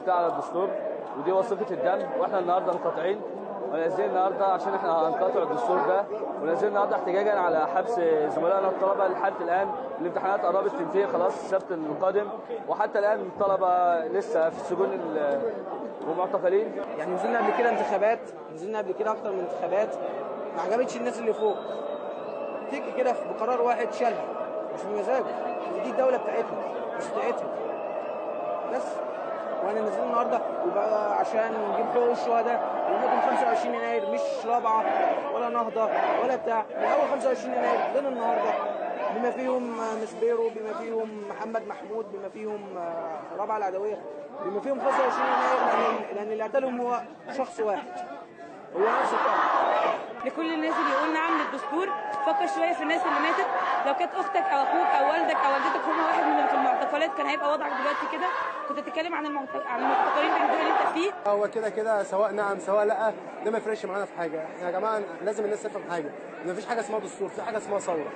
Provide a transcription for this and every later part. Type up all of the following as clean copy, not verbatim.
شفتها على الدستور ودي وثيقه الدم، واحنا النهارده مقاطعين ونازلين النهارده عشان احنا هنقاطع الدستور ده، ونازلين النهارده احتجاجا على حبس زملائنا الطلبه لحد الان. الامتحانات قربت تنتهي خلاص السبت القادم، وحتى الان الطلبه لسه في السجون ومعتقلين. يعني نزلنا قبل كده انتخابات، نزلنا قبل كده اكتر من انتخابات، ما عجبتش الناس اللي فوق. تيجي كده بقرار واحد شالها مش بمزاجه، دي الدوله بتاعتنا مش بتاعتها بس. وانا نازلين النهارده وبقى عشان نجيب حقوق الشهداء يوم 25 يناير، مش رابعه ولا نهضه ولا بتاع، من اول 25 يناير لين النهارده، بما فيهم مسبيرو، بما فيهم محمد محمود، بما فيهم رابعه العدويه، بما فيهم 25 يناير، لان اللي قتلهم هو شخص واحد، هو نفس الطرف. لكل الناس اللي يقول نعم للدستور، فكر شويه في الناس اللي ماتت. لو كانت اختك او اخوك او والدك او والدتك هم واحد من اللي في المعتقلات كان هيبقى وضعك دلوقتي كده. كنت تتكلم عن المعتقلين اللي انت فيه. هو كده سواء نعم سواء لا، ده ما يفرقش معانا في حاجه. احنا يا جماعه لازم الناس تفهم حاجه، ان مفيش حاجه اسمها دستور، في حاجه اسمها ثوره.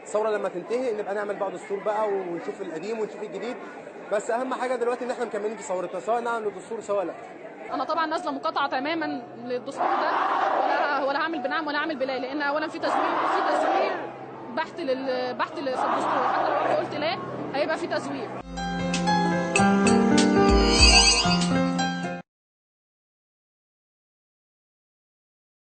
الثوره لما تنتهي نبقى نعمل بقى دستور بقى ونشوف القديم ونشوف الجديد، بس اهم حاجه دلوقتي ان احنا مكملين في ثورتنا، سواء نعم للدستور سواء لا. انا طبعا نازله مقاطعه تماما للدستور ده، ولا هعمل بنعم ولا هعمل بلا، لان اولا في تزوير بحت في الدستور، حتى لو رحت قلت لا هيبقى في تزوير.